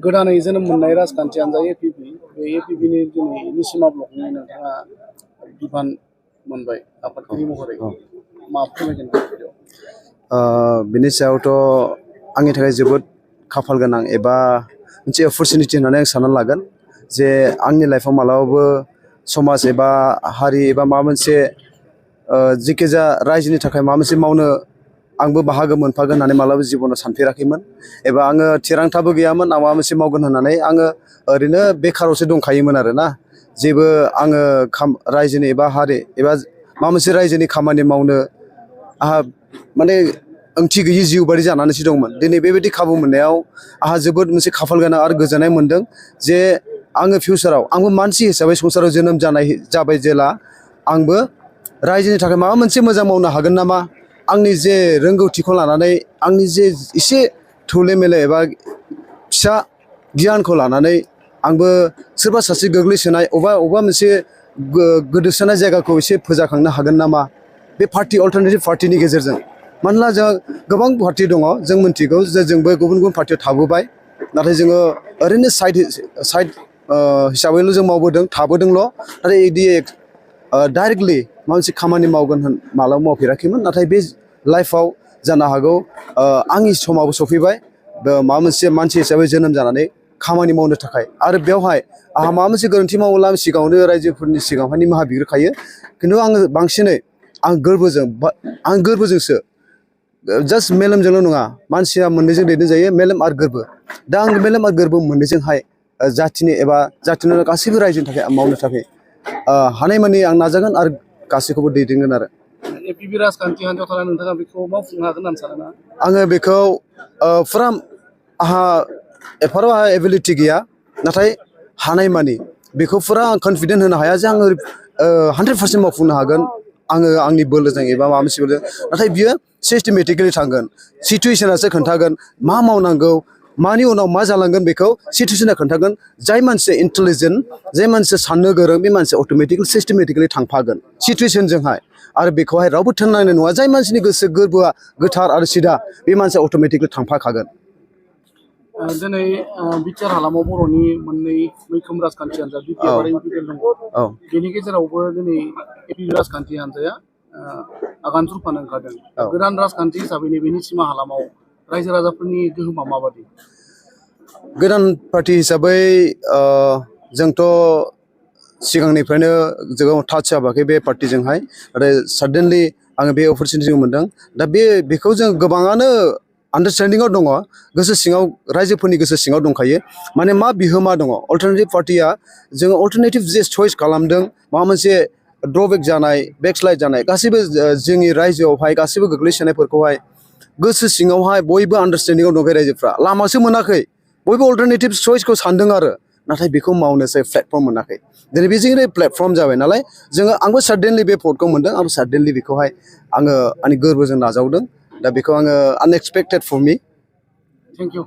गोदानै जोनोम मोननाय राजखान्थि हान्जा एपिपि बे एपिपिनि दिनैनि सिमा ब्लकनि नोंथाङा बिबान मोनबाय आफादगिरि महरै मा फोरमायगोन बिनि सायावथ' आंनि थाखाय जोबोद खाफाल गोनां एबा मोनसे अपरचुनिटि होननानै आं सानना लागोन जे आंनि लाइफआव मालाबाबो समाज एबा हारि एबा माबा मोनसे जिखिजाया रायजोनि थाखाय माबा मोनसे मावनो आंबो बाहागो मोनफागोन होननानै मालाबा जिबनाव सानफेराखैमोन एबा आङो थिरांथाबो गैयामोन आं माबा मोनसे मावगोन होननानै आङो ओरैनो बेखारावसो दंखायोमोन आरोना जेबो आङो रायजोनि एबा हारि एबा माबा मोनसे रायजोनि खामानि मावनो आहा माने ओंथि गैयि जिउ बायदि जानानैसो दंमोन दिनै बेबायदि खाबु मोननायाव आहा जोबोद मोनसे खाफाल गोनां आरो गोजोननाय मोनदों जे आङो फिउचाराव आंबो मानसि हिसाबै संसाराव जोनोम जाबाय जेला आंबो रायजोनि थाखाय माबा मोनसे मोजां मावनो हागोन नामा आंनि जे रोंगौथिखौ लानानै आंनि जे एसे थौले मेले एबा फिसा गियानखौ लानानै आंबो सोरबा सासे गोग्लैसोनाय अबेबा मोनसे गोदोसोनाय जायगाखौ एसे फोजाखांनो हागोन नामा बे पार्टि अल्टारनेटिभ पार्टिनि गेजेरजों मानोना जों गोबां पार्टि दङ जों मिन्थिगौ जे जोंबो गुबुन गुबुन पार्टियाव थाबोबाय नाथाय जोङो ओरैनो साइड हिसाबैल' जों मावबोदों थाबोदोंल' नाथाय बिदि डाइरेक्टलि माबा मोनसे खामानि मावगोन मालाबा मावफेराखैमोन नाथाय बे लाइफआव जानो हागौ आंनि समाबो सफैबाय माबा मोनसे मानसि हिसाबै जोनोम जानानै खामानि मावनो थाखाय आरो बेवहाय आंहा माबा मोनसे गोरोन्थि मावोब्ला आं सिगाङावनो रायजोफोरनि सिगाङावहाय निमाहा बिग्रोखायो खिन्थु आङो बांसिनै आं गोरबोजोंसो जास्ट मेलेमजोंल' नङा मानसिया मोननैजों दैदेनजायो मेलेम आरो गोरबो दा आं मेलेम आरो गोरबो मोननैजोंहाय जाथिनि गासैबो रायजोनि थाखाय मावनो थाखाय हानायमानि आं नाजागोन आरो गासैखौबो दैदेनगोन आरो एपिपि राजखान्थि हान्जायाव थानानै नोंथाङा बेखौ मावफुंनो हागोन होननानै सानो ना आङो बेखौ फुरा आंहा एफाराव आंहा एबिलिटि गैया नाथाय हानायमानि बेखौ फुरा आं कनफिडेन्ट होनो हाया जे आङो 100% मावफुंनो हागोन आङो आंनि बोलोजों एबा माबा मोनसे बोलोजों नाथाय बियो सिस्टेमेटिकेलि थांगोन सिचुवेसनासो खोन्थागोन मा मावनांगौ मानि उनाव मा जालांगोन बेखौ सिचुवेसना खोन्थागोन जाय मानसिया इन्टेलिजेन्ट जाय मानसिया साननो गोरों बे मानसिया अट'मेटिकेलि सिस्टेमेटिकेलि थांफागोन सिचुवेसनजोंहाय आरो बेखौहाय रावबो थोननांनाय नङा जाय मानसिनि गोसो गोरबोआ गोथार आरो सिदा बे मानसिया अट'मेटिकेलि थांफाखागोन दिनै बिटिआर हालामाव बर'नि मोननै मैखोम राजखान्थि हान्जा बिटिआर आरो इउपिपिएल दङ बेनि गेजेरावबो दिनै एपिपि राजखान्थि हान्जाया आगान सुरफानो ओंखारदों गोदान राजखान्थि हिसाबै नैबेनि सिमा हालामाव रायजो राजाफोरनि गोहोमा माबादि गोदान पार्टि हिसाबै जोंथ' सिगांनिफ्रायनो जों टाच जाबाखै बे पार्टिजोंहाय नाथाय साडेनलि आङो बे अपरचुनिटिखौ मोनदों दा बेखौ जों गोबाङानो आन्डारस्टेन्डिंआव दङ गोसो सिङाव रायजोफोरनि गोसो सिङाव दंखायो माने मा बिहोमा दङ अल्टारनेटिभ पार्टिया जोङो अल्टारनेटिभ जे चइस खालामदों माबा मोनसे ड्रबेक जानाय बेकस्लाइड जानाय गासैबो जोंनि रायजोआवहाय गासैबो गोग्लैसोनायफोरखौहाय गोसो सिङावहाय बयबो आन्डारस्टेन्डिंआव दंखायो रायजोफ्रा लामासो मोनाखै बयबो अल्टारनेटिभ चइसखौ सानदों आरो नाथाय बेखौ मावनोसै प्लेटफर्म मोनाखै दिनै बेजोंनो प्लेटफर्म जाबाय नालाय आंबो साडेनलि बे भटखौ मोनदों आंबो साडेनलि बेखौहाय आङो आंनि गोरबोजों नाजावदों दा बेखौ आङो unexpected for me thank U